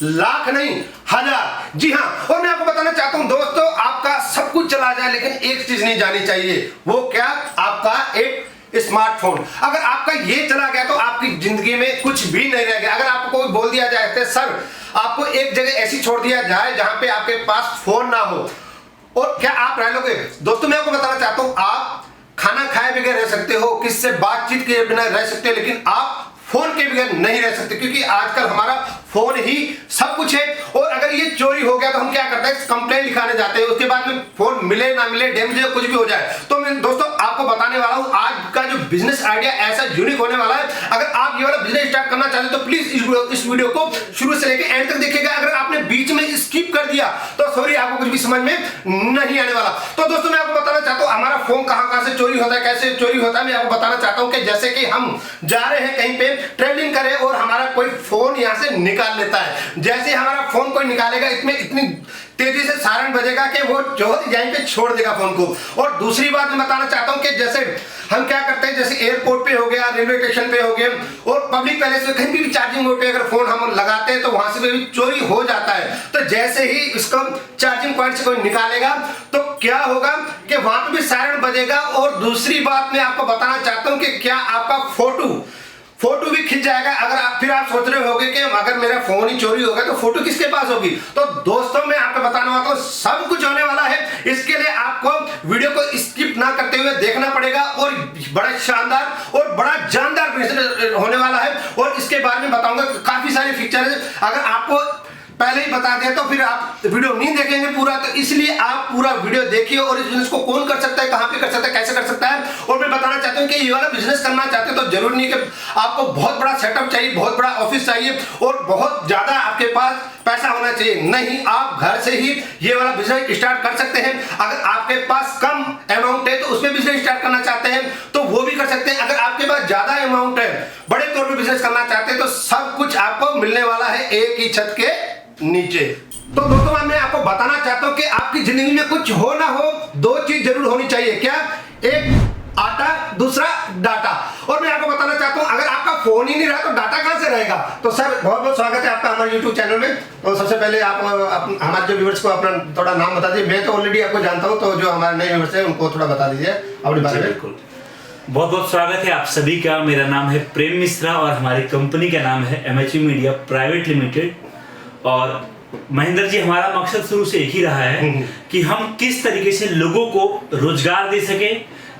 लाख नहीं, हजार। जी हाँ, और मैं आपको बताना चाहता हूं दोस्तों, आपका सब कुछ चला जाए लेकिन एक चीज नहीं जानी चाहिए, वो क्या? आपका एक स्मार्टफोन। अगर आपका ये चला गया तो आपकी जिंदगी में कुछ भी नहीं रह गया। अगर आपको कोई बोल दिया जाए सर आपको एक जगह ऐसी छोड़ दिया जाए जहां पे आपके पास फोन ना हो, और क्या आप रह लोगे? दोस्तों मैं आपको बताना चाहता हूं, आप खाना खाए बगैर रह सकते हो, किससे बातचीत किए बिना रह सकते हो, लेकिन आप फोन के बगैर नहीं रह सकते, क्योंकि आजकल हमारा फोन ही सब कुछ है। और अगर ये चोरी हो गया तो हम क्या करते हैं? कंप्लेंट लिखाने जाते हैं, उसके बाद में फोन मिले ना मिले, डैमेज कुछ भी हो जाए। तो मैं दोस्तों आपको बताने वाला हूं आज का जो बिजनेस आइडिया ऐसा यूनिक होने वाला है। अगर आप ये वाला बिजनेस स्टार्ट करना चाहते हो तो प्लीज इस वीडियो को शुरू से लेकर एंड तक देखिएगा। अगर आपने बीच में स्किप कर दिया तो सॉरी, आपको कुछ भी समझ में नहीं आने वाला। तो दोस्तों मैं आपको बताना चाहता हूं हमारा फोन कहां से चोरी होता है, कैसे चोरी होता है, मैं आपको बताना चाहता हूं कि जैसे कि हम जा रहे हैं कहीं पे ट्रेवलिंग करें और हमारा कोई फोन यहां से निकाल लेता है। जैसे हमारा फोन कोई निकालेगा इतनी तेजी से सायरन बजेगा कि वो यहीं पे छोड़ देगा फोन को। और दूसरी बात मैं बताना चाहता हूं कि जैसे हम क्या करते हैं, जैसे एयरपोर्ट पे हो गया, रेलवे स्टेशन पे हो गया और पब्लिक प्लेस पे कहीं भी चार्जिंग मोड पे अगर फोन हम लगाते हैं तो वहां से भी चोरी हो जाता है। तो जैसे ही इसको चार्जिंग पॉइंट से कोई निकालेगा तो क्या होगा कि वहां पे भी सायरन बजेगा। और दूसरी बात मैं आपको बताना चाहता हूं कि क्या आपका फोटो भी खिंच जाएगा। अगर आप फिर आप सोच रहे होगे कि अगर मेरा फोन ही चोरी हो गया तो फोटो किसके पास होगी? तो दोस्तों मैं आपको बताने वाला हूं सब कुछ होने वाला है। इसके लिए आपको वीडियो को स्किप ना करते हुए देखना पड़ेगा और बड़ा शानदार और बड़ा जानदार बिजनेस होने वाला है। और इसके बारे में बताऊंगा काफी सारे फीचर है। अगर आपको पहले ही बता दें तो फिर आप वीडियो नहीं देखेंगे पूरा, तो इसलिए आप पूरा वीडियो देखिए। और इस बिजनेस को कौन कर सकता है, कहां पे कर सकता है, कैसे कर सकता है। और मैं बताना चाहता हूं कि ये वाला बिजनेस करना चाहते हैं तो जरूरी नहीं कि आपको बहुत बड़ा सेटअप चाहिए, बहुत बड़ा ऑफिस चाहिए और बहुत ज्यादा आपके पास पैसा होना चाहिए। नहीं, आप घर से ही ये वाला बिजनेस स्टार्ट कर सकते हैं। अगर आपके पास कम अमाउंट है तो उसमें बिजनेस स्टार्ट करना चाहते हैं तो वो भी कर सकते हैं। अगर आपके पास ज्यादा अमाउंट है, बड़े तौर पर बिजनेस करना चाहते हैं तो सब कुछ आपको मिलने वाला है एक ही छत के नीचे। तो दोस्तों मैं आपको बताना चाहता हूं कि आपकी जिंदगी में कुछ हो ना हो, दो चीज जरूर होनी चाहिए। क्या? एक आटा, दूसरा डाटा। और मैं आपको बताना चाहता हूं अगर आपका फोन ही नहीं रहा तो डाटा कहां से रहेगा? तो सर बहुत बहुत स्वागत है आपका हमारे YouTube चैनल में। तो सबसे पहले आप हमारे जो व्यूअर्स को अपना थोड़ा नाम बता दीजिए। मैं तो ऑलरेडी आपको जानता हूं, तो जो हमारे नए व्यूअर्स हैं उनको थोड़ा बता दीजिए अपने बारे में। बिल्कुल, बहुत बहुत स्वागत है आप सभी का। मेरा नाम है प्रेम मिश्रा और हमारी कंपनी का नाम है MHV मीडिया प्राइवेट लिमिटेड। और महेंद्र जी, हमारा मकसद शुरू से एक ही रहा है कि हम किस तरीके से लोगों को रोजगार दे सके,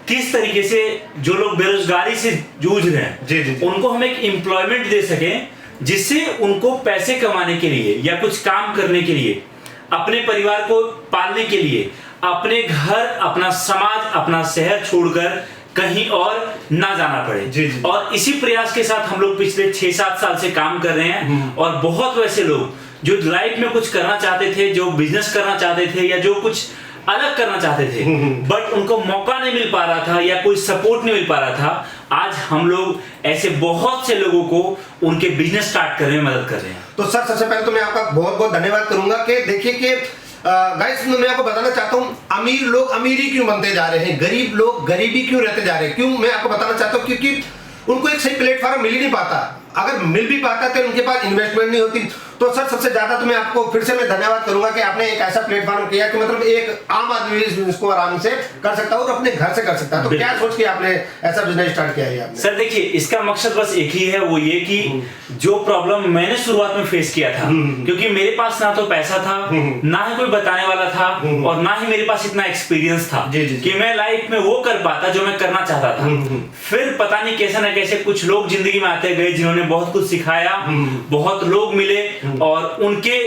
किस तरीके से जो लोग बेरोजगारी से जूझ रहे हैं जी। उनको हम एक एम्प्लॉयमेंट दे सके, जिससे उनको पैसे कमाने के लिए या कुछ काम करने के लिए, अपने परिवार को पालने के लिए अपने घर, अपना समाज, अपना शहर छोड़कर कहीं और ना जाना पड़े। जी। और इसी प्रयास के साथ हम लोग पिछले 6-7 साल से काम कर रहे हैं। और बहुत वैसे लोग जो लाइफ में कुछ करना चाहते थे, जो बिजनेस करना चाहते थे या जो कुछ अलग करना चाहते थे, बट उनको मौका नहीं मिल पा रहा था या कोई सपोर्ट नहीं मिल पा रहा था, आज हम लोग ऐसे बहुत से लोगों को उनके बिजनेस स्टार्ट करने में मदद कर रहे हैं। तो सर सबसे पहले तो मैं आपका बहुत बहुत धन्यवाद करूंगा कि देखिए कि गाइस मैं आपको बताना चाहता हूं अमीर लोग अमीरी क्यों बनते जा रहे हैं, गरीब लोग गरीबी क्यों रहते जा रहे हैं। क्यों? मैं आपको बताना चाहता हूं क्योंकि उनको एक सही प्लेटफॉर्म मिल ही नहीं पाता। अगर मिल भी पाता तो उनके पास इन्वेस्टमेंट नहीं होती। तो सर सबसे ज्यादा तो मैं आपको फिर से मैं धन्यवाद करूंगा कि आपने एक ऐसा प्लेटफॉर्म किया कि मतलब एक आम आदमी इस बिजनेस को आराम से कर सकता है और अपने घर से कर सकता है। तो क्या सोच के आपने ऐसा बिजनेस स्टार्ट किया है आपने? सर देखिए, इसका मकसद बस एक ही है, वो ये कि जो प्रॉब्लम मैंने शुरुआत में फेस किया था, क्योंकि मेरे पास ना तो पैसा था, ना ही कोई बताने वाला था और ना ही मेरे पास इतना एक्सपीरियंस था कि मैं लाइफ में वो कर पाता जो मैं करना चाहता था। फिर पता नहीं कैसे ना कैसे कुछ लोग जिंदगी में आते गए जिन्होंने बहुत कुछ सिखाया, बहुत लोग मिले और उनके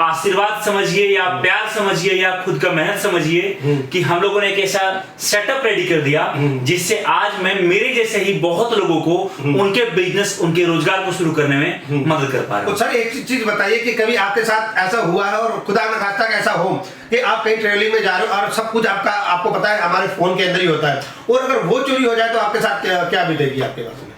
आशीर्वाद समझिए या प्यार समझिए या खुद का मेहनत समझिए कि हम लोगों ने एक ऐसा सेटअप रेडी कर दिया जिससे आज मैं मेरे जैसे ही बहुत लोगों को उनके बिजनेस, उनके रोजगार को शुरू करने में मदद कर पा रहा हूं। तो सर एक चीज बताइए कि कभी आपके साथ ऐसा हुआ है और खुदा न खास्ता ऐसा हो कि आप कहीं ट्रेवलिंग में जा रहे हो और सब कुछ आपको पता है हमारे फोन के अंदर ही होता है, और अगर वो चोरी हो जाए तो आपके साथ क्या बीतेगी आपके पास?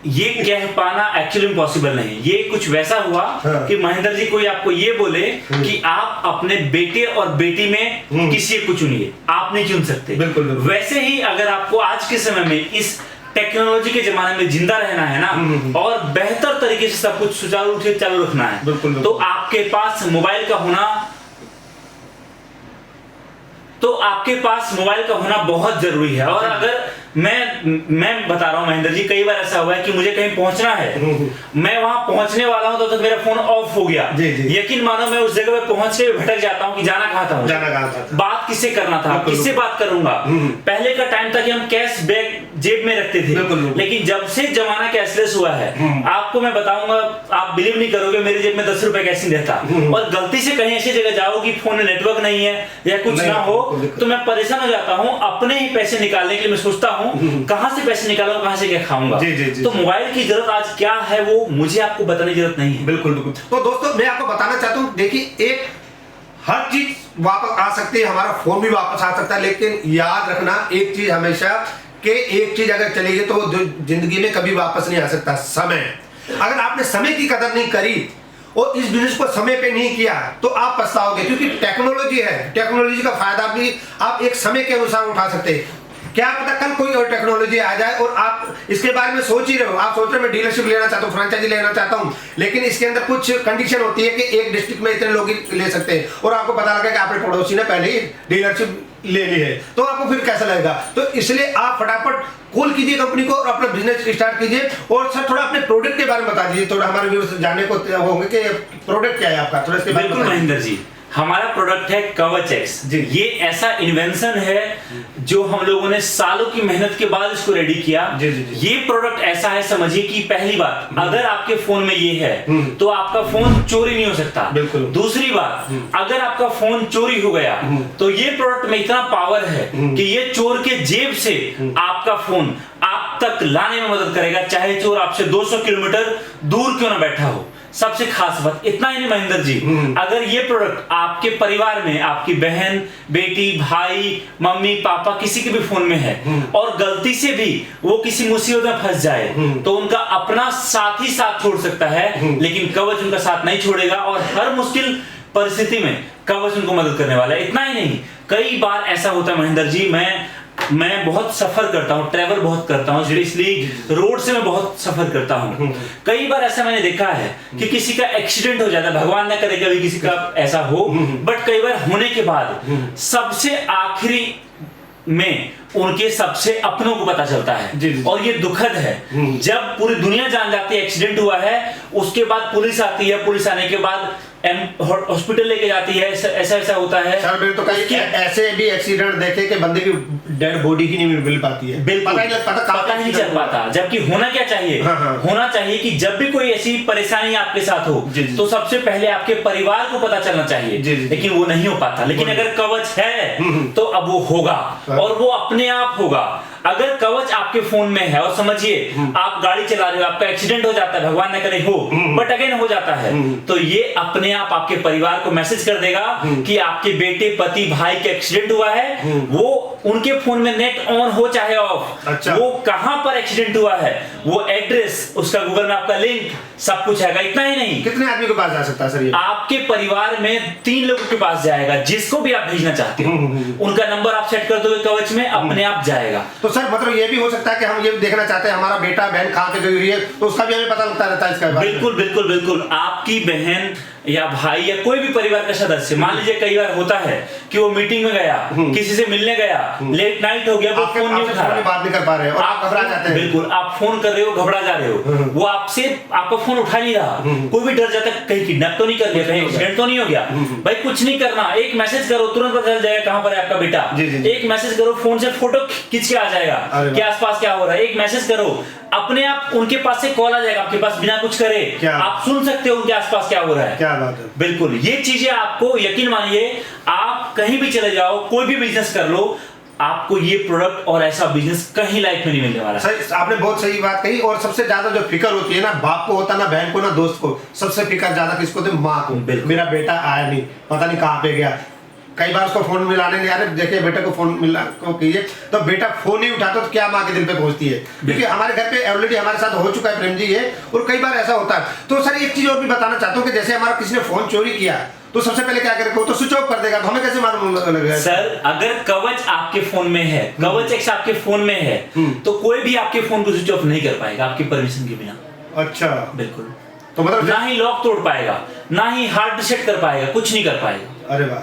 ये कह पाना एक्चुअली इम्पॉसिबल नहीं। ये कुछ वैसा हुआ कि महेंद्र जी कोई आपको ये बोले कि आप अपने बेटे और बेटी में किसी को चुनिए, आप नहीं चुन सकते। बिल्कुल। वैसे ही अगर आपको आज के समय में इस टेक्नोलॉजी के जमाने में जिंदा रहना है ना, और बेहतर तरीके से सब कुछ सुचारू रूप से चालू रखना है, बिल्कुल। तो आपके पास मोबाइल का होना बहुत जरूरी है। और अगर मैं बता रहा हूं महेंद्र जी, कई बार ऐसा हुआ है कि मुझे कहीं पहुंचना है, मैं वहां पहुंचने वाला हूं तो मेरा फोन ऑफ हो गया। यकीन मानो मैं उस जगह पे पहुंच के भटक जाता हूं कि जाना कहां था, बात किससे करना था, किससे बात करूंगा। पहले का टाइम था कि हम कैश बैग जेब में रखते थे, लेकिन जब से जमाना कैशलेस हुआ है, आपको मैं बताऊंगा, आप बिलीव नहीं करोगे, मेरी जेब में 10 रुपए कैश नहीं रहता। और गलती से कहीं ऐसी जगह जाओ कि फोन में नेटवर्क नहीं है या कुछ ना हो, तो मैं परेशान हो जाता हूं। अपने ही पैसे निकालने के लिए मैं सोचता हूं कहां से पैसे निकालूं, कहां से क्या खाऊंगा। तो मोबाइल की जरूरत आज क्या है वो मुझे आपको बताने की जरूरत नहीं है। बिल्कुल। तो दोस्तों मैं आपको बताना चाहता हूं, देखिए एक हर चीज वापस आ सकती है, हमारा फोन भी वापस आ सकता है, लेकिन याद रखना एक चीज हमेशा कि एक चीज अगर चली गई तो जिंदगी में कभी वापस नहीं आ सकता, समय। अगर आपने समय की कदर नहीं करी और इस बिजनेस को समय पे नहीं किया तो आप पछताओगे, क्योंकि टेक्नोलॉजी है, टेक्नोलॉजी का फायदा भी आप एक समय के अनुसार उठा सकते हैं। क्या पता कल कोई और टेक्नोलॉजी आ जाए और आप इसके बारे में सोच ही रहे हो, आप सोच रहे हो मैं डीलरशिप लेना चाहता हूँ, फ्रेंचाइजी लेना चाहता हूँ, लेकिन इसके अंदर कुछ कंडीशन होती है कि एक डिस्ट्रिक्ट में इतने लोग ही ले सकते हैं, और आपको पता लगा कि आपने पड़ोसी ने पहले ही डीलरशिप ले ली है, तो आपको फिर कैसा लगेगा। तो इसलिए आप फटाफट कॉल कीजिए कंपनी को और अपना बिजनेस स्टार्ट कीजिए। और सर थोड़ा अपने प्रोडक्ट के बारे में बता दीजिए, थोड़ा हमारे व्यूअर्स जानने को होंगे कि प्रोडक्ट क्या है आपका, थोड़ा इसके बारे में। बिल्कुल महेंद्र जी, हमारा प्रोडक्ट है कवच एक्स। ये ऐसा इन्वेंशन है जो हम लोगों ने सालों की मेहनत के बाद इसको रेडी किया। ये प्रोडक्ट ऐसा है, समझिए कि पहली बात, अगर आपके फोन में ये है तो आपका फोन चोरी नहीं हो सकता। दूसरी बात, अगर आपका फोन चोरी हो गया तो ये प्रोडक्ट में इतना पावर है कि ये चोर के जेब से आपका फोन आप तक लाने में मदद करेगा, चाहे चोर आपसे 200 किलोमीटर दूर क्यों ना बैठा हो। सबसे खास बात इतना ही नहीं महेंद्र जी, अगर ये प्रोडक्ट आपके परिवार में आपकी बहन, बेटी, भाई, मम्मी, पापा किसी के भी फोन में है और गलती से भी वो किसी मुसीबत में फंस जाए तो उनका अपना साथी साथ छोड़ सकता है, लेकिन कवच उनका साथ नहीं छोड़ेगा और हर मुश्किल परिस्थिति में कवच उनको मदद करने वाला है। इतना ही नहीं, कई बार ऐसा होता है महेंद्र जी, मैं बहुत सफर करता हूँ, ट्रैवल बहुत करता हूँ, इसलिए रोड से मैं बहुत सफर करता हूँ। कई बार ऐसा मैंने देखा है कि किसी का एक्सीडेंट हो जाता है, भगवान न करे कभी किसी का ऐसा हो, बट कई बार होने के बाद सबसे आखिरी में उनके सबसे अपनों को पता चलता है। और ये दुखद है, जब पूरी दुनिया जान जाती है एक्सीडेंट हुआ है, उसके बाद पुलिस आती है, पुलिस आने के बाद हॉस्पिटल लेके जाती है, ऐसा होता है। सर मैंने तो कई ऐसे भी एक्सीडेंट देखे कि बंदे की डेड बॉडी ही नहीं मिल पाती है, पता नहीं चल पाता, जबकि होना क्या चाहिए। होना चाहिए कि जब भी कोई ऐसी परेशानी आपके साथ हो तो सबसे पहले आपके परिवार को पता चलना चाहिए, लेकिन वो नहीं हो पाता। लेकिन अगर कवच है तो अब वो होगा और वो अपने आप होगा। अगर कवच आपके फोन में है और समझिए आप गाड़ी चला रहे हो, आपका एक्सीडेंट हो जाता है, भगवान न करे हो, बट अगेन हो जाता है, तो ये अपने आप आपके परिवार को मैसेज कर देगा कि आपके बेटे, पति, भाई का एक्सीडेंट हुआ है। वो उनके फोन में नेट ऑन हो चाहे ऑफ, वो कहां पर एक्सीडेंट हुआ है, वो एड्रेस, उसका गूगल मैप का लिंक, सब कुछ है। इतना ही नहीं, कितने आदमी के पास जा सकता है सर ये? आपके परिवार में 3 लोगों के पास जाएगा, जिसको भी आप भेजना चाहते हो उनका नंबर आप सेट कर दोगे कवच में, अपने आप जाएगा। तो सर मतलब ये भी हो सकता है कि हम ये देखना चाहते हैं हमारा बेटा बहन कहां पे गई हुई है, तो उसका भी हमें पता लगता रहता है इसका। बिल्कुल आपकी बहन या भाई या कोई भी परिवार का सदस्य, मान लीजिए कई बार होता है कि वो मीटिंग में गया, किसी से मिलने गया, लेट नाइट हो गया, वो फोन नहीं उठा रहा, बात नहीं कर पा रहे और आप घबरा जाते हैं। बिल्कुल, आप फोन कर रहे हो, घबरा जा रहे हो, वो आपसे आपका फोन उठा नहीं रहा, कोई भी डर जाता है कहीं किडनैप तो नहीं कर लिया, कहीं एक्सीडेंट तो नहीं हो गया। भाई कुछ नहीं करना, एक मैसेज करो, तुरंत पता चल जाएगा कहां पर है आपका बेटा। एक मैसेज करो, फोन से फोटो खींच के आ जाएगा कि आसपास क्या हो रहा है। एक मैसेज करो, अपने आप उनके पास से कॉल आ जाएगा आपके पास, बिना कुछ करे आप सुन सकते हो उनके आसपास क्या हो रहा है। क्या बात है। बिल्कुल, ये चीजें आपको यकीन मानिए, आप कहीं भी चले जाओ, कोई भी बिजनेस कर लो, आपको ये प्रोडक्ट और ऐसा बिजनेस कहीं लाइफ में नहीं मिलने वाला। सही, आपने बहुत सही बात कही। और सबसे ज्यादा जो फिक्र होती है ना, बाप को होता, ना बहन को, ना दोस्त को, सबसे फिक्र ज्यादा किसको होती है? माँ को। मेरा बेटा आया नहीं, पता नहीं कहाँ पे गया। कई बार उसको फोन मिलाने नहीं आ रहे, देखिए बेटे को फोन मिला को कीजिए, तो बेटा फोन नहीं उठाता तो क्या माँ के दिल पे पहुंचती है। क्योंकि हमारे घर पे ऑलरेडी हमारे साथ हो चुका है प्रेम जी ये, और कई बार ऐसा होता है। तो सर एक चीज और भी बताना चाहता हूँ कि जैसे हमारा किसी ने फोन चोरी किया, तो तो सबसे पहले क्या करेगा, वो तो स्विच ऑफ कर देगा, तो हमें कैसे मालूम लगेगा? सर अगर कवच आपके फोन में है, कवच एक्स आपके फोन में है, तो कोई भी आपके फोन को स्विच ऑफ नहीं कर पाएगा आपकी परमिशन के बिना। अच्छा, बिल्कुल। तो मतलब ना ही लॉक तोड़ पाएगा, ना ही हार्ड रीसेट कर पाएगा, कुछ नहीं कर पाएगा। अरे वाह,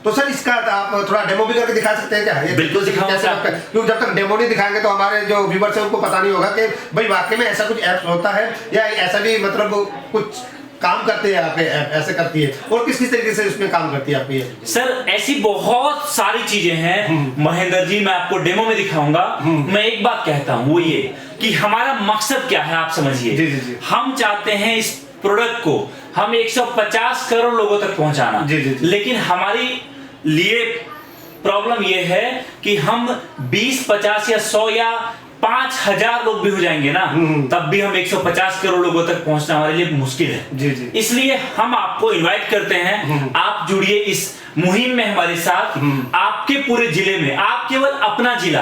तो सर इसका आप थोड़ा डेमो भी करके दिखा सकते हैं क्या? ये बिल्कुल दिखाऊंगा। क्योंकि जब तक डेमो नहीं दिखाएंगे तो हमारे जो व्यूअर्स हैं उनको पता नहीं होगा कि भाई वाकई में ऐसा कुछ ऐप होता है या ऐसा भी मतलब कुछ काम करते हैं आपके ऐप, ऐसे करती है, और किस किस तरीके से इसमें काम करती है आपकी ऐप? सर ऐसी बहुत सारी चीजें हैं महेंद्र जी, मैं आपको डेमो में दिखाऊंगा। मैं एक बात कहता हूँ, वो ये कि हमारा मकसद क्या है आप समझिए। जी, जी, जी। हम चाहते हैं इस प्रोडक्ट को हम 150 करोड़ लोगों तक पहुंचाना। जी, जी, जी। लेकिन हमारी लिए प्रॉब्लम ये है कि हम 20, 50 या 100 या 5000 लोग भी हो जाएंगे ना, तब भी हम 150 करोड़ लोगों तक पहुंचना हमारे लिए मुश्किल है। जी, जी। इसलिए हम आपको इनवाइट करते हैं, आप जुड़िए इस मुहिम में हमारे साथ। आपके पूरे जिले में, आप केवल अपना जिला,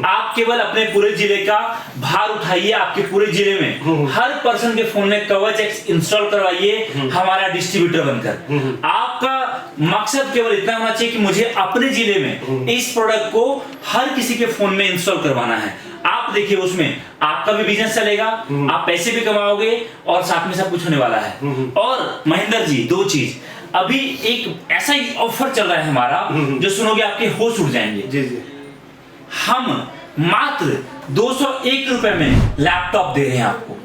आप केवल अपने पूरे जिले का भार उठाइए। आपके पूरे जिले में हर पर्सन के फोन में कवच एक्स इंस्टॉल करवाइए हमारा डिस्ट्रीब्यूटर बनकर। आपका मकसद केवल इतना होना चाहिए कि मुझे अपने जिले में इस प्रोडक्ट को हर किसी के फोन में इंस्टॉल करवाना है। आप देखिए उसमें आपका भी बिजनेस चलेगा, आप पैसे भी कमाओगे और साथ में सब कुछ होने वाला है। और महेंद्र जी, दो चीज, अभी एक ऐसा ही ऑफर चल रहा है हमारा जो सुनोगे आपके होश उड़ जाएंगे। जी, जी। हम मात्र 201 रुपए में लैपटॉप दे रहे हैं आपको।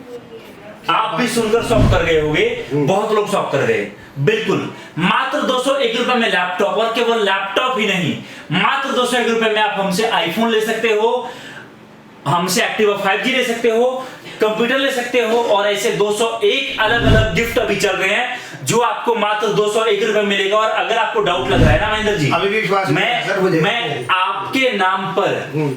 आप भी सुनकर शॉप कर गए होंगे, बहुत लोग शॉप कर गए। बिल्कुल मात्र 201 रुपए में लैपटॉप, और केवल लैपटॉप ही नहीं, मात्र 201 रुपए में आप हमसे आईफोन ले सकते हो, हमसे एक्टिवा 5G ले सकते हो, कंप्यूटर ले सकते हो, और ऐसे 201 अलग अलग गिफ्ट अभी चल रहे हैं जो आपको मात्र 201 रुपए मिलेगा। और अगर आपको डाउट लग रहा है ना महेंद्र जी, अभी भी विश्वास मैं आपके नाम पर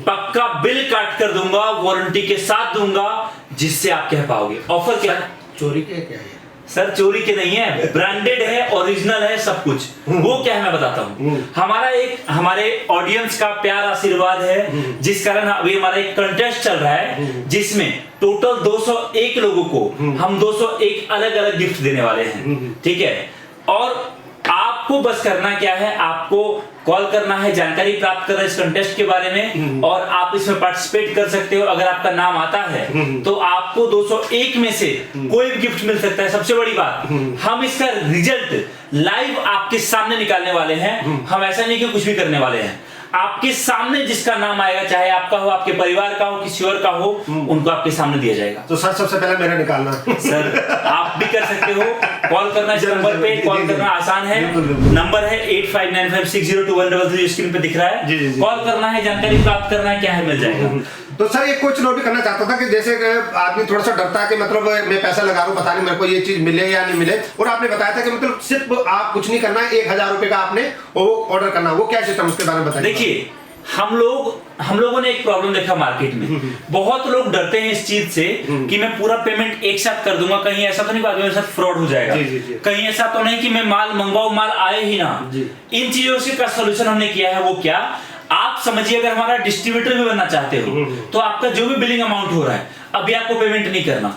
पक्का बिल काट कर दूंगा, वारंटी के साथ दूंगा, जिससे आप कह पाओगे ऑफर क्या है। चोरी के क्या है सर? चोरी के नहीं है, ब्रांडेड है, ओरिजिनल है, सब कुछ। वो क्या है मैं बताता हूँ। हमारा एक, हमारे ऑडियंस का प्यार आशीर्वाद है, जिस कारण अभी हमारा एक कंटेस्ट चल रहा है जिसमें टोटल 201 लोगों को हम 201 अलग अलग गिफ्ट देने वाले हैं। ठीक है, और आपको बस करना क्या है, आपको कॉल करना है, जानकारी प्राप्त करना है इस कंटेस्ट के बारे में, और आप इसमें पार्टिसिपेट कर सकते हो। अगर आपका नाम आता है तो आपको 201 में से कोई भी गिफ्ट मिल सकता है। सबसे बड़ी बात, हम इसका रिजल्ट लाइव आपके सामने निकालने वाले हैं। हम ऐसा नहीं कि कुछ भी करने वाले हैं, आपके सामने जिसका नाम आएगा, चाहे आपका हो, आपके परिवार का हो, किसी और का हो, उनको आपके सामने दिया जाएगा। तो सर सबसे पहले मेरा निकालना। सर आप भी कर सकते हो, कॉल करना इस नंबर पे, कॉल करना आसान है। नंबर है 8595602133, स्क्रीन पे दिख रहा है। कॉल करना है, जानकारी प्राप्त करना है, क्या है, मिल जाएगा। तो सर एक कुछ नोट भी करना चाहता था कि जैसे आदमी थोड़ा सा डरता है कि मतलब मैं पैसा लगा रहा हूँ, पता नहीं मेरे को ये चीज मिले या नहीं मिले, और आपने बताया था कि मतलब सिर्फ आप कुछ नहीं करना है, 1000 रुपए का आपने वो ऑर्डर करना, वो क्या सिस्टम, उसके बारे में बताइए। देखिए, हम लोगों ने एक प्रॉब्लम देखा मार्केट में, बहुत लोग डरते हैं इस चीज से कि मैं पूरा पेमेंट एक साथ कर दूंगा, कहीं ऐसा तो नहीं बाद में मेरे साथ फ्रॉड हो जाएगा। कहीं ऐसा तो नहीं कि मैं माल मंगवाऊं, माल आए ही ना। इन चीजों से का सोल्यूशन हमने किया है। वो क्या, आप समझिए, अगर हमारा डिस्ट्रीब्यूटर भी बनना चाहते हो तो आपका जो भी बिलिंग अमाउंट हो रहा है, अभी आपको पेमेंट नहीं करना,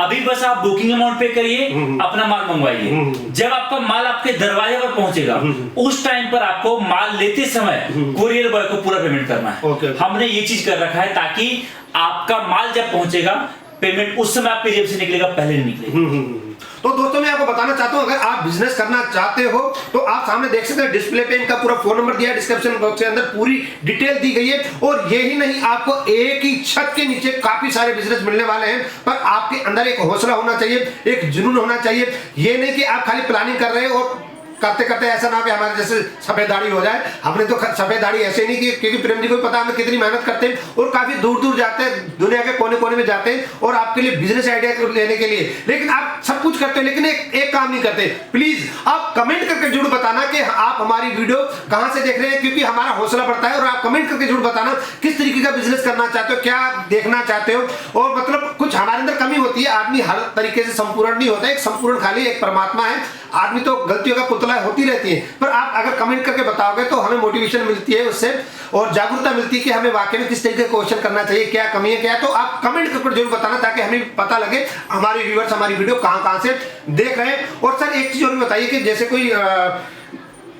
अभी बस आप बुकिंग अमाउंट पे करिए, अपना माल मंगवाइए। जब आपका माल आपके दरवाजे पर पहुंचेगा, उस टाइम पर आपको माल लेते समय कोरियर बॉय को पूरा पेमेंट करना है। हमने ये चीज कर रखा है ताकि आपका माल जब पहुंचेगा, पेमेंट उस समय आपके जेब से निकलेगा, पहले नहीं निकलेगा। तो दोस्तों मैं आपको बताना चाहता हूं, अगर आप बिजनेस करना चाहते हो तो आप सामने देख सकते हैं डिस्प्ले पे इनका पूरा फोन नंबर दिया है, डिस्क्रिप्शन बॉक्स के अंदर पूरी डिटेल दी गई है। और यही नहीं, आपको एक ही छत के नीचे काफी सारे बिजनेस मिलने वाले हैं, पर आपके अंदर एक हौसला होना चाहिए, एक जुनून होना चाहिए। ये नहीं कि आप खाली प्लानिंग कर रहे हो और करते करते ऐसा ना कि हमारे जैसे सफेद दाढ़ी हो जाए। हमने तो सफेद दाढ़ी ऐसे नहीं की, क्योंकि प्रेम जी को पता है हम कितनी मेहनत करते हैं और काफी दूर दूर जाते हैं, दुनिया के कोने कोने में जाते हैं और आपके लिए बिजनेस आइडिया लेने के लिए। लेकिन आप सब कुछ करते हैं, लेकिन एक काम नहीं करते। प्लीज आप कमेंट करके जरूर बताना कि आप हमारी वीडियो कहां से देख रहे हैं, क्योंकि हमारा हौसला बढ़ता है। और आप कमेंट करके जरूर बताना किस तरीके का बिजनेस करना चाहते हो, क्या देखना चाहते हो। और मतलब कुछ हमारे अंदर कमी होती है, आदमी हर तरीके से संपूर्ण नहीं होता, एक संपूर्ण खाली एक परमात्मा है। आदमी तो गलतियों का पुतला होती रहती है, पर आप अगर कमेंट करके बताओगे तो हमें मोटिवेशन मिलती है उससे। और जागरूकता मिलती है कि हमें वाकई में किस तरीके का क्वेश्चन करना चाहिए, क्या कमी है क्या है। तो आप कमेंट करके जरूर बताना ताकि हमें पता लगे हमारे व्यूअर्स हमारी वीडियो कहाँ से देख रहे हैं। और सर एक चीज और भी बताइए कि जैसे कोई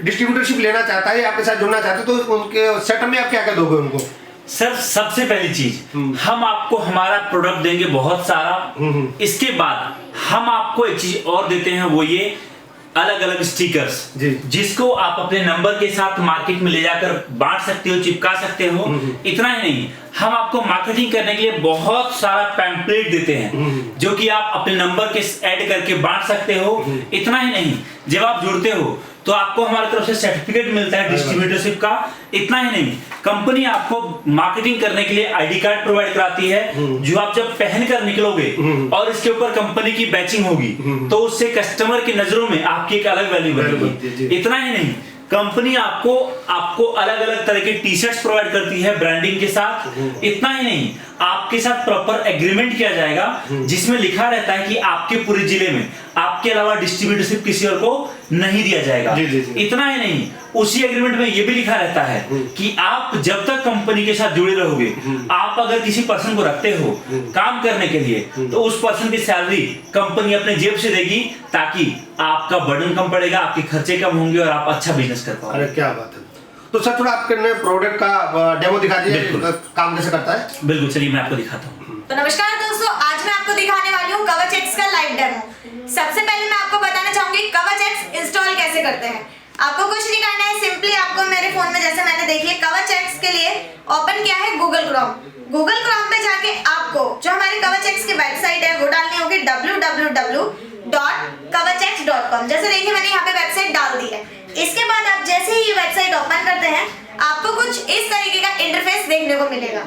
डिस्ट्रीब्यूटरशिप लेना चाहता है, आपके साथ जुड़ना चाहता है, तो उनके सेटअप में आप क्या क्या दोगे उनको? सर सबसे पहली चीज हम आपको हमारा प्रोडक्ट देंगे बहुत सारा। इसके बाद हम आपको एक चीज और देते हैं, वो ये अलग अलग स्टिकर्स जिसको आप अपने नंबर के साथ मार्केट में ले जाकर बांट सकते हो, चिपका सकते हो। इतना ही नहीं, हम आपको मार्केटिंग करने के लिए बहुत सारा पैम्पलेट देते हैं जो कि आप अपने नंबर के ऐड करके बांट सकते हो। इतना ही नहीं, जब आप जुड़ते हो तो आपको हमारी तरफ से सर्टिफिकेट मिलता है डिस्ट्रीब्यूटरशिप का। इतना ही नहीं, कंपनी आपको मार्केटिंग करने के लिए आईडी कार्ड प्रोवाइड कराती है जो आप जब पहन कर निकलोगे और इसके ऊपर कंपनी की बैचिंग होगी तो उससे कस्टमर की नजरों में आपकी एक अलग वैल्यू बनेगी। इतना ही नहीं, कंपनी आपको अलग अलग तरह के टी शर्ट्स प्रोवाइड करती है ब्रांडिंग के साथ। इतना ही नहीं, आपके साथ प्रॉपर एग्रीमेंट किया जाएगा जिसमें लिखा रहता है कि आपके पूरे जिले में आपके अलावा डिस्ट्रीब्यूटरशिप किसी और को नहीं दिया जाएगा। इतना ही नहीं, उसी एग्रीमेंट में यह भी लिखा रहता है कि आप जब तक कंपनी के साथ जुड़े रहोगे, आप अगर किसी पर्सन को रखते हो काम करने के लिए तो उस पर्सन की सैलरी कंपनी अपने जेब से देगी ताकि आपका बर्डन कम पड़ेगा, आपके खर्चे कम होंगे और आप अच्छा बिजनेस कर पाओगे। अरे क्या बात है। तो सर थोड़ा आपके प्रोडक्ट का डेमो दिखा दीजिए, काम कैसे करता है। बिल्कुल, चलिए मैं आपको दिखाता हूँ। तो नमस्कार दोस्तों, आज मैं आपको दिखाने वाली हूँ कवच एक्स का लाइव डेमो। सबसे पहले मैं आपको बताना चाहूंगी कवच एक्स इंस्टॉल कैसे करते हैं। आपको कुछ नहीं करना है, सिंपली आपको मेरे फोन में जैसे मैंने देखिए कवच एक्स के लिए ओपन किया है गूगल क्रोम। गूगल क्रोम पे जाके आपको जो हमारी कवच एक्स की वेबसाइट है वो डालनी होगी www.kavachx.com। जैसे देखिए मैंने यहाँ पे वेबसाइट डाल दी है। इसके बाद आप जैसे ही ये वेबसाइट ओपन करते हैं आपको कुछ इस तरीके का इंटरफेस देखने को मिलेगा।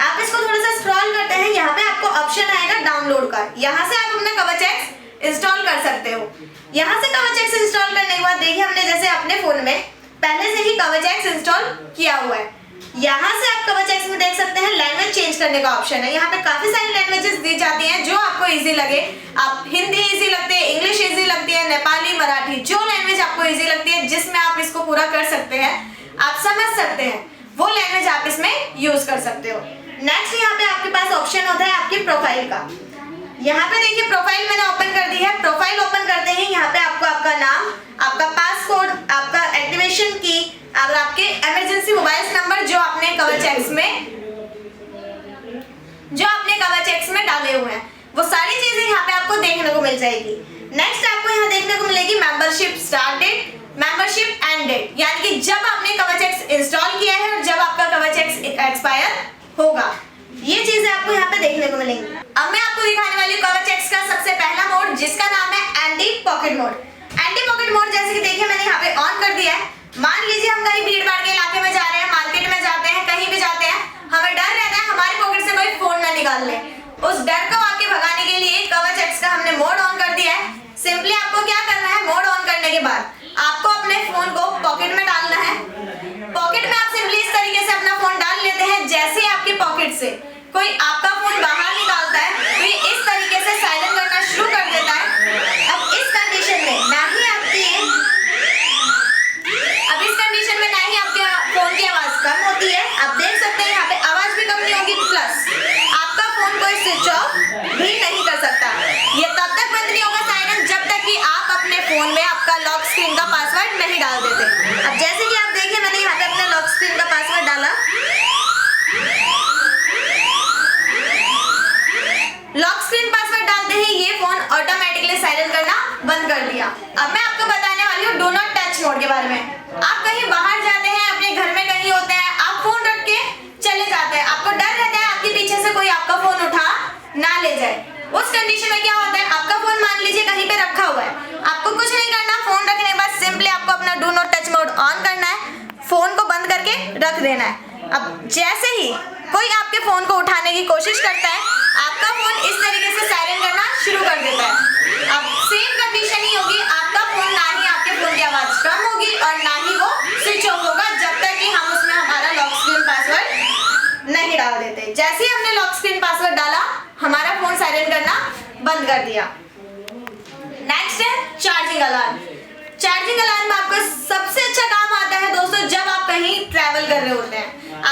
आप इसको थोड़ा सा स्क्रॉल करते हैं, यहाँ पे आपको ऑप्शन आएगा डाउनलोड का। यहाँ से आप अपना कवच एक्स इंस्टॉल कर सकते हो। यहाँ से कवच एक्स इंस्टॉल करने के बाद देखिए हमने जैसे अपने फोन में पहले से ही कवच एक्स इंस्टॉल किया हुआ है। यहाँ से आप कवच एक्स में देख सकते हैं लैंग्वेज चेंज करने का ऑप्शन है। यहाँ पे काफी सारी लैंग्वेजेस दी जाती हैं जो आपको इजी लगे। आप हिंदी इजी लगती है, इंग्लिश इजी लगती है, नेपाली, मराठी, जो लैंग्वेज आपको इजी लगती है जिसमें आप इसको पूरा कर सकते हैं, आप समझ सकते हैं, वो लैंग्वेज आप इसमें यूज कर सकते हो। नेक्स्ट यहाँ पे आपके पास ऑप्शन होता है आपकी प्रोफाइल का। यहाँ पे देखिए प्रोफाइल मैंने ओपन कर दी है। प्रोफाइल ओपन करते ही यहाँ पे आपको आपका नाम, आपका पासकोड, आपका एक्टिवेशन की और आपके इमरजेंसी मोबाइल नंबर जो आपने कवच एक्स में डाले हुए हैं, वो सारी चीजें यहाँ पे आपको देखने को मिल जाएगी। नेक्स्ट आपको यहाँ देखने को मिलेगी membership start date, membership end date, यानी कि जब आपने कवच एक्स इंस्टॉल किया है और जब आपका कवच एक्स एक्सपायर होगा, ये चीजें आपको यहाँ पे देखने को मिलेंगी। अब मैं आपको दिखाने वाली हूँ कवच एक्स का सबसे पहला मोड जिसका नाम है anti pocket mode. Anti pocket mode जैसे कि देखिए मैंने यहाँ पे ऑन कर दिया है। मान लीजिए हम कहीं भीड़ भाड़ के इलाके में जा रहे हैं, मार्केट में जाते हैं, कहीं भी जाते हैं, हमें डर रहता है हमारे पॉकेट से कोई फोन ना निकाल ले। उस डर को आके भगाने के लिए कवच एक्स का हमने मोड ऑन कर दिया है। सिंपली आपको क्या करना है, मोड ऑन करने के बाद आपको अपने फोन को पॉकेट में डालना है। पॉकेट में आप सिंपली इस तरीके से अपना फोन डाल लेते हैं। जैसे ही आपके पॉकेट से कोई आपका फोन बाहर निकालता है तो ये इस तरीके से साइलेंट करना शुरू कर देता है। अब इस कंडीशन में ना ही आपके फोन की आवाज कम होती है। आप देख सकते हैं यहाँ पे आवाज भी कम नहीं होगी, प्लस आपका फोन कोई स्विच ऑफ भी नहीं कर सकता। ये तब तक बंद नहीं होगा साइलेंट जब तक कि आप अपने फोन में आपका लॉक स्क्रीन का पासवर्ड नहीं डाल देते। अब जैसे कि आप देखिए मैंने यहाँ पे अपना लॉक स्क्रीन का पासवर्ड डाला। लॉक स्क्रीन पासवर्ड डालते ही ये फोन ऑटोमेटिकली साइलेंट करना बंद कर दिया। अब मैं आपको बताने वाली हूँ डू नॉट टच मोड के बारे में। आप कहीं बाहर जाते हैं, अपने घर में कहीं होते हैं, आप फोन रख के चले जाते हैं, आपको डर रहता है आपके पीछे से कोई आपका फोन उठा ना ले जाए। उस कंडीशन में क्या होता है, आपका फोन मान लीजिए कहीं पे रखा हुआ है, आपको कुछ नहीं करना। फोन रखने के बाद सिंपली आपको अपना do not touch mode on करना है, फोन को बंद करके रख देना है। अब जैसे ही कोई आपके फोन को उठाने की कोशिश करता है, आपका फोन इस तरीके से साइलेंट करना शुरू कर देता है। अब सेम कंडीशन ही होगी, आपका फोन ना ही आपके फोन की आवाज कम होगी और ना ही वो स्विच ऑफ होगा जब तक कि हम उसमें हमारा लॉक स्क्रीन पासवर्ड नहीं डाल देते। जैसे ही हमने लॉक स्क्रीन पासवर्ड डाला, हमारा फोन साइलेंट करना बंद कर दिया। नेक्स्ट है चार्जिंग अलार्म। चार्जिंग अलार्म आपका सबसे अच्छा काम आता है दोस्तों जब आप कहीं ट्रैवल कर रहे होते हैं।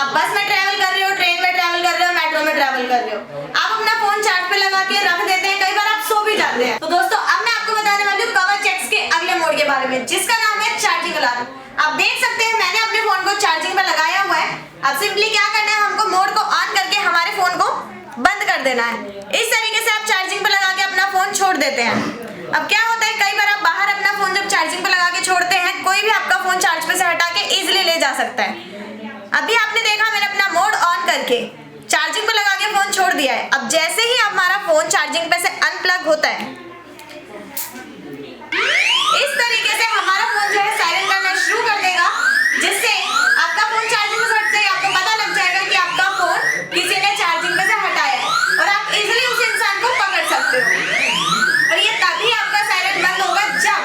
आप बस में ट्रैवल कर रहे हो, ट्रेन में ट्रैवल कर रहे हो, मेट्रो में ट्रैवल कर रहे हो, आप अपना फोन चार्ज पे लगा के रख देते हैं, कई बार आप सो भी जाते हैं। तो दोस्तों अब मैं आपको बताने वाली हूँ कवच एक्स के अगले मोड के बारे में, जिसका नाम है चार्जिंग अलार्म। आप देख सकते हैं मैंने अपने फोन को चार्जिंग पे लगाया हुआ है। अब सिंपली क्या करना है, हमको मोड को ऑन करके हमारे फोन को बंद कर देना है। इस तरीके से आप चार्जिंग पे लगा के अपना फोन छोड़ देते हैं। अब क्या होता है, कई बार आप बाहर अपना फोन जब चार्जिंग पे लगा के छोड़ते हैं, कोई भी आपका फोन चार्ज पे से हटा के इजिली ले जा सकता है। अभी आपने देखा मैंने अपना मोड ऑन करके चार्जिंग पे लगा के फोन छोड़ दिया है। अब जैसे ही हमारा फोन चार्जिंग पे से अनप्लग होता है, इस तरीके से हमारा फोन जो है साइलेंट करना शुरू कर देगा, जिससे आपका फोन चार्जिंग पे हटते ही आपको पता लग जाएगा कि आपका फोन किसी ने चार्जिंग पे से हटाया है और आप इजिली उस इंसान को पकड़ सकते हो। और ये तभी आपका साइलेंट बंद होगा जब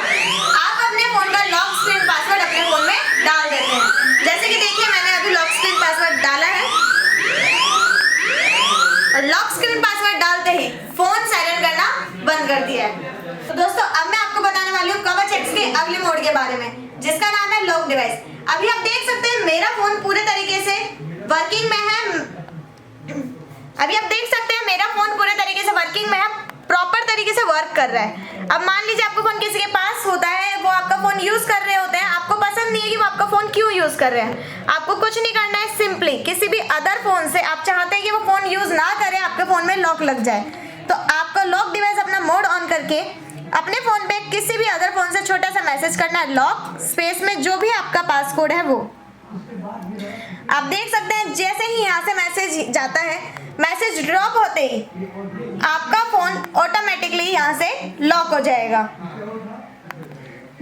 आप अपने फोन का लॉक स्क्रीन पासवर्ड अपने फोन में डाल देते हैं। जैसे कि देखिए मैंने अभी लॉक स्क्रीन पासवर्ड डाला है और लॉक स्क्रीन पासवर्ड डालते ही फोन साइलेंट करना बंद कर दिया है। तो दोस्तों अब मैं आपको बताने वाली हूँ कवच एक्स के अगले मोड के बारे में, जिसका नाम है लॉक डिवाइस। अभी आप देख सकते हैं मेरा फोन पूरे तरीके से वर्किंग में है। अभी आप देख सकते हैं मेरा फोन पूरे तरीके से वर्किंग में है, प्रॉपर तरीके से वर्क कर रहा है। अब मान लीजिए आपका फोन किसी के पास होता है, वो आपका फोन यूज कर रहे होते हैं, आपको पसंद नहीं है कि वो आपका फोन क्यों यूज कर रहे हैं। आपको कुछ नहीं करना है, सिंपली किसी भी अदर फोन से आप चाहते हैं कि वो फोन यूज ना करे, आपके फोन में लॉक लग जाए, तो आपका लॉक डिवाइस अपना मोड ऑन करके अपने फोन पे किसी भी अदर फोन से छोटा सा मैसेज करना है, लॉक स्पेस में जो भी आपका पासकोड है वो आप देख सकते हैं। जैसे ही यहाँ से मैसेज जाता है, मैसेज ड्रॉप होते ही आपका फोन ऑटोमेटिकली यहाँ से लॉक हो जाएगा।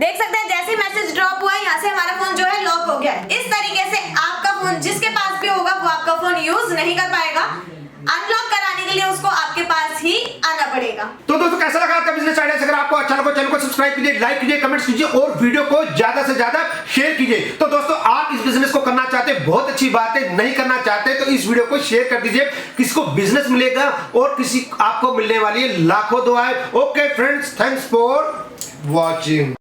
देख सकते हैं जैसे ही मैसेज ड्रॉप हुआ, यहाँ से हमारा फोन जो है लॉक हो गया है। इस तरीके से आपका फोन जिसके पास भी होगा वो आपका फोन यूज नहीं कर पाएगा। अनलॉक कराने के लिए उसको आपके पास ही आना पड़ेगा। तो दोस्तों कैसा लगा आपका बिजनेस आइडिया? अगर आपको अच्छा लगा चैनल को सब्सक्राइब कीजिए, लाइक कीजिए, कमेंट्स कीजिए और वीडियो को ज्यादा से ज्यादा शेयर कीजिए। तो दोस्तों आप इस बिजनेस को करना चाहते हैं, बहुत अच्छी बात है। नहीं करना चाहते तो इस वीडियो को शेयर कर दीजिए, किसी को बिजनेस मिलेगा और किसी आपको मिलने वाली है लाखों दुआएं। Okay friends, thanks for watching.